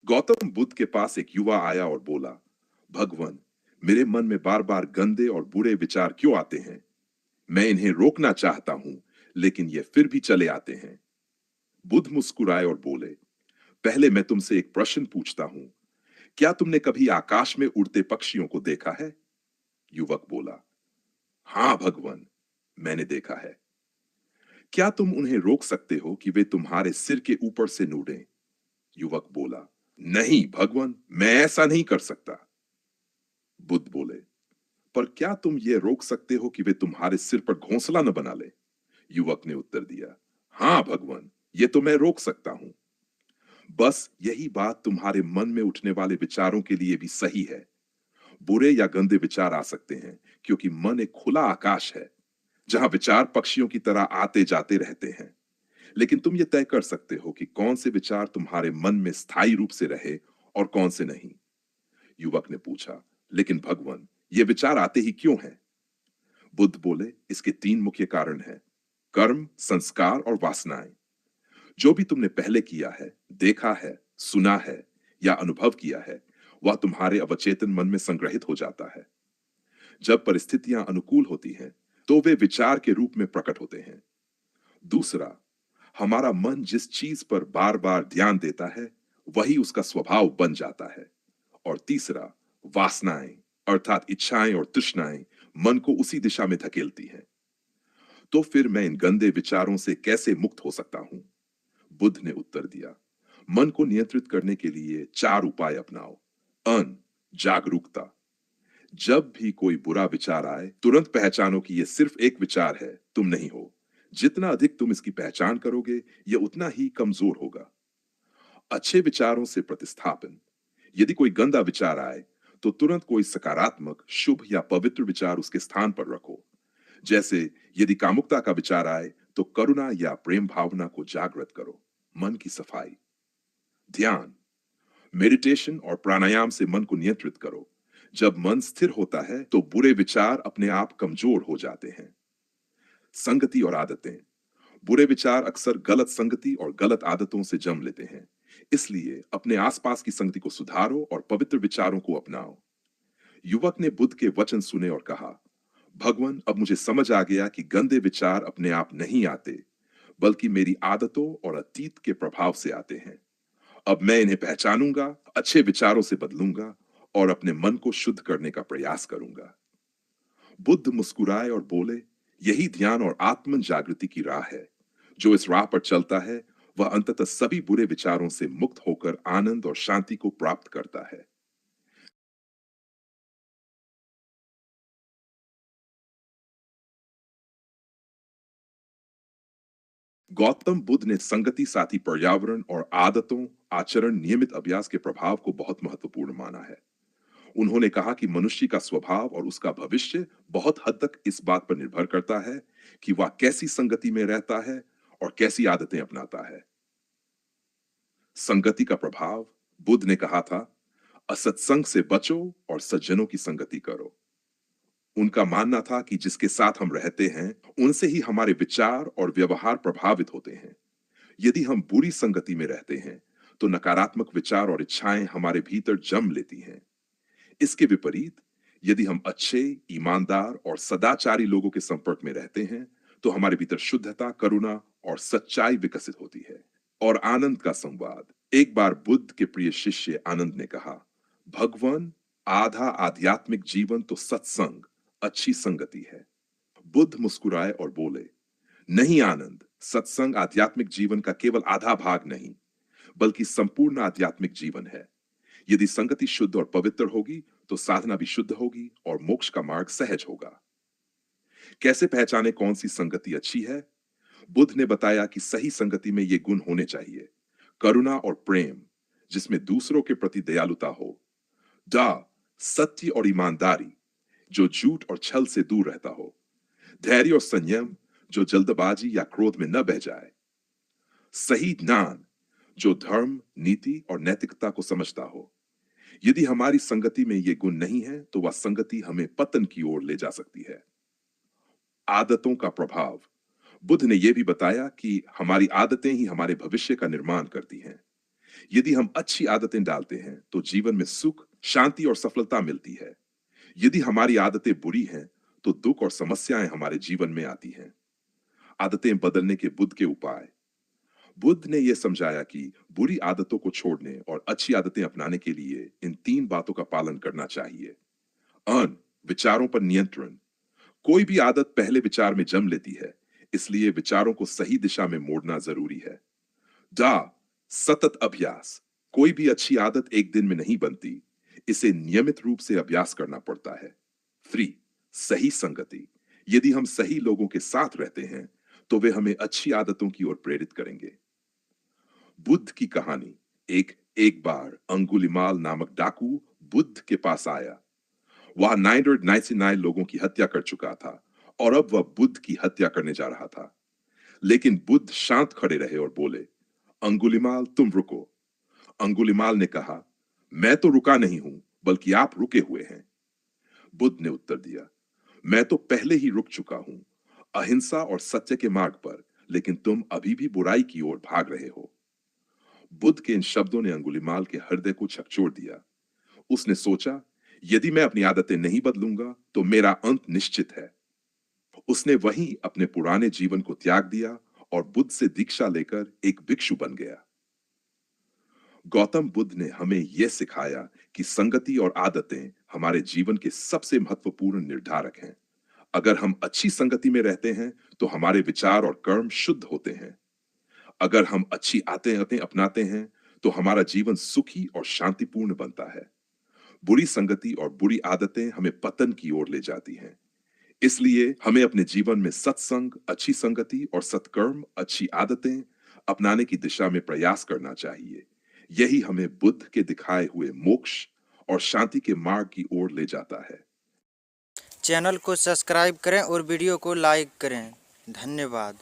गौतम बुद्ध के पास एक युवा आया और बोला, भगवान, मेरे मन में बार बार गंदे और बुरे विचार क्यों आते हैं? मैं इन्हें रोकना चाहता हूं, लेकिन ये फिर भी चले आते हैं। बुद्ध मुस्कुराए और बोले, पहले मैं तुमसे एक प्रश्न पूछता हूं, क्या तुमने कभी आकाश में उड़ते पक्षियों को देखा है? युवक बोला, हाँ भगवान, मैंने देखा है। क्या तुम उन्हें रोक सकते हो कि वे तुम्हारे सिर के ऊपर से न उड़ें? युवक बोला, नहीं भगवान, मैं ऐसा नहीं कर सकता। बुद्ध बोले, पर क्या तुम ये रोक सकते हो कि वे तुम्हारे सिर पर घोंसला न बना ले? युवक ने उत्तर दिया, हाँ भगवान, ये तो मैं रोक सकता हूं। बस यही बात तुम्हारे मन में उठने वाले विचारों के लिए भी सही है। बुरे या गंदे विचार आ सकते हैं, क्योंकि मन एक खुला आकाश है, जहां विचार पक्षियों की तरह आते जाते रहते हैं। लेकिन तुम ये तय कर सकते हो कि कौन से विचार तुम्हारे मन में स्थायी रूप से रहे और कौन से नहीं। युवक ने पूछा, लेकिन भगवान, ये विचार आते ही क्यों हैं? बुद्ध बोले, इसके तीन मुख्य कारण हैं: कर्म, संस्कार और वासनाएं। जो भी तुमने पहले किया है, देखा है, सुना है या अनुभव किया है, वह तुम्हारे अवचेतन मन में संग्रहित हो जाता है। जब परिस्थितियां अनुकूल होती हैं, तो वे विचार के रूप में प्रकट होते हैं। दूसरा, हमारा मन जिस चीज पर बार बार ध्यान देता है, वही उसका स्वभाव बन जाता है। और तीसरा, वासनाएं अर्थात इच्छाएं और तृष्णाएं मन को उसी दिशा में धकेलती हैं। तो फिर मैं इन गंदे विचारों से कैसे मुक्त हो सकता हूं? बुद्ध ने उत्तर दिया, मन को नियंत्रित करने के लिए चार उपाय अपनाओ। अन, जागरूकता। जब भी कोई बुरा विचार आए, तुरंत पहचानो कि यह सिर्फ एक विचार है, तुम नहीं हो। जितना अधिक तुम इसकी पहचान करोगे, यह उतना ही कमजोर होगा। अच्छे विचारों से प्रतिस्थापन। यदि कोई गंदा विचार आए, तो तुरंत कोई सकारात्मक, शुभ या पवित्र विचार उसके स्थान पर रखो। जैसे यदि कामुकता का विचार आए, तो करुणा या प्रेम भावना को जागृत करो। मन की सफाई। ध्यान, मेडिटेशन और प्राणायाम से मन को नियंत्रित करो। जब मन स्थिर होता है, तो बुरे विचार अपने आप कमजोर हो जाते हैं। संगति और आदतें। बुरे विचार अक्सर गलत संगति और गलत आदतों से जन्म लेते हैं। इसलिए अपने आसपास की संगति को सुधारो और पवित्र विचारों को अपनाओ। युवक ने बुद्ध के वचन सुने और कहा, भगवान, अब मुझे समझ आ गया कि गंदे विचार अपने आप नहीं आते, बल्कि मेरी आदतों और अतीत के प्रभाव से आते हैं। अब मैं इन्हें पहचानूंगा, अच्छे विचारों से बदलूंगा और अपने मन को शुद्ध करने का प्रयास करूंगा। बुद्ध मुस्कुराए और बोले, यही ध्यान और आत्म जागृति की राह है। जो इस राह पर चलता है, वह अंततः सभी बुरे विचारों से मुक्त होकर आनंद और शांति को प्राप्त करता है। गौतम बुद्ध ने संगति, साथी, पर्यावरण और आदतों, आचरण, नियमित अभ्यास के प्रभाव को बहुत महत्वपूर्ण माना है। उन्होंने कहा कि मनुष्य का स्वभाव और उसका भविष्य बहुत हद तक इस बात पर निर्भर करता है कि वह कैसी संगति में रहता है और कैसी आदतें अपनाता है। संगति का प्रभाव। बुद्ध ने कहा था, असत्संग से बचो और सज्जनों की संगति करो। उनका मानना था कि जिसके साथ हम रहते हैं, उनसे ही हमारे विचार और व्यवहार प्रभावित होते हैं। यदि हम बुरी संगति में रहते हैं, तो नकारात्मक विचार और इच्छाएं हमारे भीतर जन्म लेती हैं। इसके विपरीत, यदि हम अच्छे, ईमानदार और सदाचारी लोगों के संपर्क में रहते हैं, तो हमारे भीतर शुद्धता, करुणा और सच्चाई विकसित होती है। और आनंद का संवाद। एक बार बुद्ध के प्रिय शिष्य आनंद ने कहा, भगवान, आधा आध्यात्मिक जीवन तो सत्संग, अच्छी संगति है। बुद्ध मुस्कुराए और बोले, नहीं आनंद, सत्संग आध्यात्मिक जीवन का केवल आधा भाग नहीं, बल्कि संपूर्ण आध्यात्मिक जीवन है। यदि संगति शुद्ध और पवित्र होगी, तो साधना भी शुद्ध होगी और मोक्ष का मार्ग सहज होगा। कैसे पहचाने कौन सी संगति अच्छी है? बुद्ध ने बताया कि सही संगति में ये गुण होने चाहिए: करुणा और प्रेम, जिसमें दूसरों के प्रति दयालुता हो। दा, सत्य और ईमानदारी, जो झूठ और छल से दूर रहता हो। धैर्य और संयम, जो जल्दबाजी या क्रोध में न बह जाए। सही ज्ञान, जो धर्म, नीति और नैतिकता को समझता हो। यदि हमारी संगति में ये गुण नहीं है, तो वह संगति हमें पतन की ओर ले जा सकती है। आदतों का प्रभाव। बुद्ध ने यह भी बताया कि हमारी आदतें ही हमारे भविष्य का निर्माण करती हैं। यदि हम अच्छी आदतें डालते हैं तो जीवन में सुख, शांति और सफलता मिलती है। यदि हमारी आदतें बुरी हैं तो दुख और समस्याएं हमारे जीवन में आती हैं। आदतें बदलने के बुद्ध के उपाय। बुद्ध ने यह समझाया कि बुरी आदतों को छोड़ने और अच्छी आदतें अपनाने के लिए इन 3 बातों का पालन करना चाहिए। अन, विचारों पर नियंत्रण। कोई भी आदत पहले विचार में जन्म लेती है, इसलिए विचारों को सही दिशा में मोड़ना जरूरी है। डा, सतत अभ्यास। कोई भी अच्छी आदत एक दिन में नहीं बनती, इसे नियमित रूप से अभ्यास करना पड़ता है। 3, सही संगति। यदि हम सही लोगों के साथ रहते हैं तो वे हमें अच्छी आदतों की ओर प्रेरित करेंगे। बुद्ध की कहानी। एक बार अंगुलिमाल नामक डाकू बुद्ध के पास आया। वह 999 लोगों की हत्या कर चुका था और अब वह बुद्ध की हत्या करने जा रहा था। लेकिन बुद्ध शांत खड़े रहे और बोले, अंगुलिमाल तुम रुको। अंगुलिमाल ने कहा, मैं तो रुका नहीं हूं, बल्कि आप रुके हुए हैं। बुद्ध ने उत्तर दिया, मैं तो पहले ही रुक चुका हूं, अहिंसा और सत्य के मार्ग पर, लेकिन तुम अभी भी बुराई की ओर भाग रहे हो। बुद्ध के इन शब्दों ने अंगुलिमाल के हृदय को झकझोर दिया। उसने सोचा, यदि मैं अपनी आदतें नहीं बदलूंगा तो मेरा अंत निश्चित है। उसने वहीं अपने पुराने जीवन को त्याग दिया और बुद्ध से दीक्षा लेकर एक भिक्षु बन गया। गौतम बुद्ध ने हमें यह सिखाया कि संगति और आदतें हमारे जीवन के सबसे महत्वपूर्ण निर्धारक हैं। अगर हम अच्छी संगति में रहते हैं तो हमारे विचार और कर्म शुद्ध होते हैं। अगर हम अच्छी आदतें अपनाते हैं तो हमारा जीवन सुखी और शांतिपूर्ण बनता है। बुरी संगति और बुरी आदतें हमें पतन की ओर ले जाती हैं। इसलिए हमें अपने जीवन में सत्संग, अच्छी संगति और सत्कर्म, अच्छी आदतें अपनाने की दिशा में प्रयास करना चाहिए। यही हमें बुद्ध के दिखाए हुए मोक्ष और शांति के मार्ग की ओर ले जाता है। चैनल को सब्सक्राइब करें और वीडियो को लाइक करें। धन्यवाद।